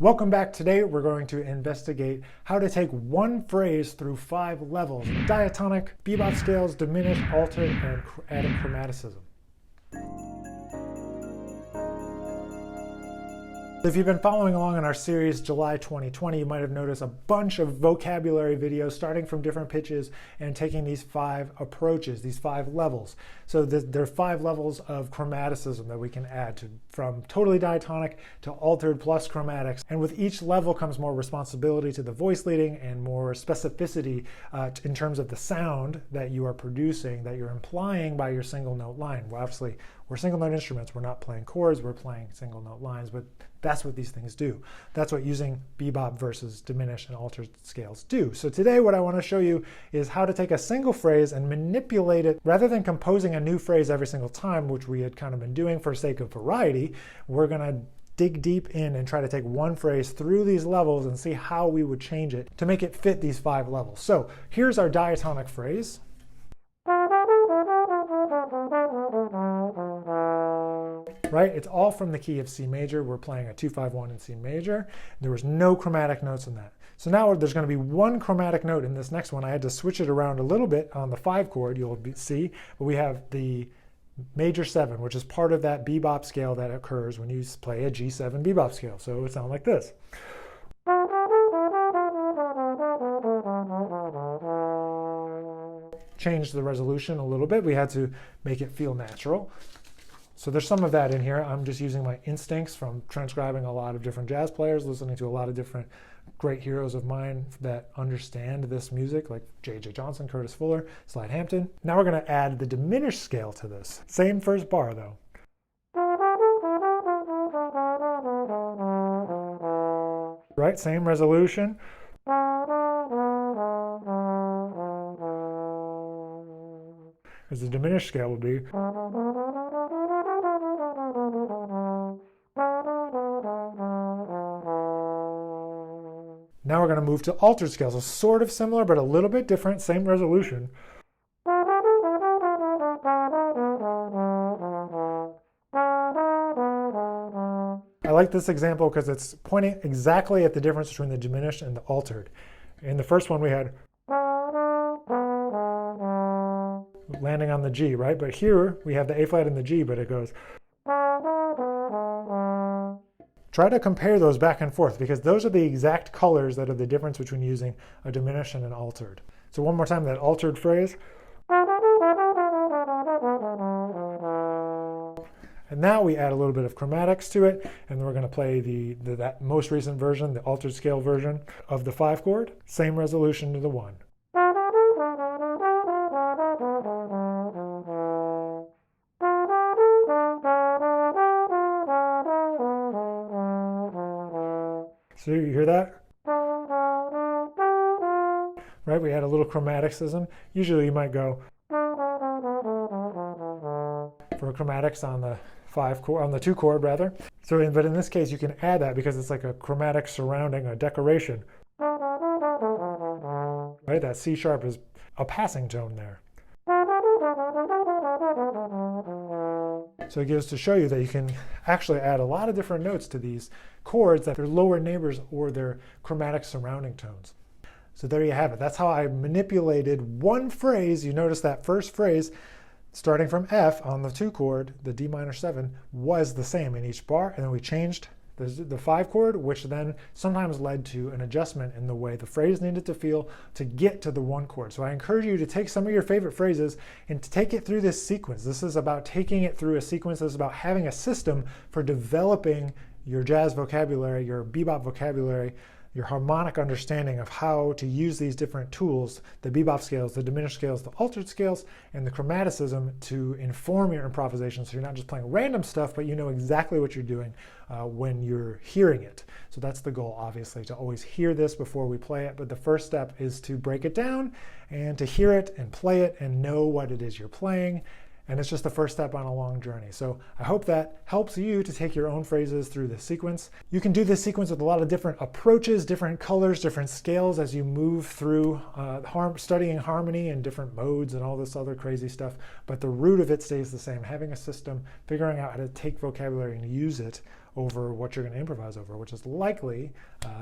Welcome back. Today we're going to investigate how to take one phrase through 5 levels: diatonic, bebop scales, diminished, altered, and added chromaticism. If you've been following along in our series July 2020, you might have noticed a bunch of vocabulary videos starting from different pitches and taking these 5 approaches, these 5 levels. So there are 5 levels of chromaticism that we can add to, from totally diatonic to altered plus chromatics. And with each level comes more responsibility to the voice leading and more specificity in terms of the sound that you are producing, that you're implying by your single note line. Well, obviously, we're single note instruments. We're not playing chords, we're playing single note lines, but that's what these things do. That's what using bebop versus diminished and altered scales do. So today what I want to show you is how to take a single phrase and manipulate it. Rather than composing a new phrase every single time, which we had kind of been doing for sake of variety, we're going to dig deep in and try to take one phrase through these levels and see how we would change it to make it fit these 5 levels. So here's our diatonic phrase. Right? It's all from the key of C major. We're playing a 2-5-1 in C major. There was no chromatic notes in that. So now there's going to be one chromatic note in this next one. I had to switch it around a little bit on the 5 chord, you'll see, but we have the major 7, which is part of that bebop scale that occurs when you play a G7 bebop scale. So it would sound like this. Changed the resolution a little bit. We had to make it feel natural. So there's some of that in here. I'm just using my instincts from transcribing a lot of different jazz players, listening to a lot of different great heroes of mine that understand this music, like J.J. Johnson, Curtis Fuller, Slide Hampton. Now we're going to add the diminished scale to this. Same first bar, though. Right, same resolution. Because the diminished scale would be. Now we're going to move to altered scales. So sort of similar, but a little bit different, same resolution. I like this example because it's pointing exactly at the difference between the diminished and the altered. In the first one we had landing on the G, right? But here we have the A flat and the G, but it goes. Try to compare those back and forth because those are the exact colors that are the difference between using a diminished and an altered. So one more time, that altered phrase. And now we add a little bit of chromatics to it, and then we're going to play that most recent version, the altered scale version of the 5 chord. Same resolution to the 1. So you hear that? Right, we add a little chromaticism. Usually you might go for chromatics on the 5 chord, on the 2 chord rather. So, but in this case you can add that because it's like a chromatic surrounding a decoration. Right, that C sharp is a passing tone there. So it gives to show you that you can actually add a lot of different notes to these chords that are lower neighbors or their chromatic surrounding tones. So there you have it. That's how I manipulated one phrase. You notice that first phrase starting from F on the 2 chord, the D minor 7, was the same in each bar, and then we changed the 5 chord, which then sometimes led to an adjustment in the way the phrase needed to feel to get to the 1 chord. So I encourage you to take some of your favorite phrases and to take it through this sequence. This is about taking it through a sequence. This is about having a system for developing your jazz vocabulary, your bebop vocabulary, your harmonic understanding of how to use these different tools, the bebop scales, the diminished scales, the altered scales, and the chromaticism to inform your improvisation so you're not just playing random stuff, but you know exactly what you're doing when you're hearing it. So that's the goal, obviously, to always hear this before we play it. But the first step is to break it down and to hear it and play it and know what it is you're playing. And it's just the first step on a long journey. So I hope that helps you to take your own phrases through this sequence. You can do this sequence with a lot of different approaches, different colors, different scales as you move through studying harmony and different modes and all this other crazy stuff. But the root of it stays the same, having a system, figuring out how to take vocabulary and use it over what you're going to improvise over, which is likely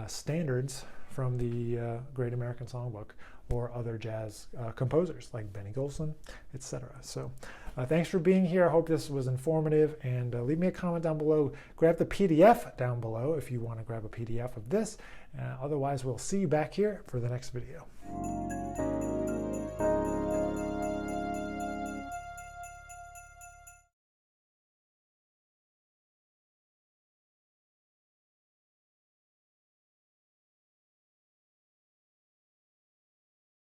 standards from the Great American Songbook or other jazz composers like Benny Golson, etc. So thanks for being here. I hope this was informative, and leave me a comment down below. Grab the PDF down below if you want to grab a PDF of this. Otherwise, we'll see you back here for the next video.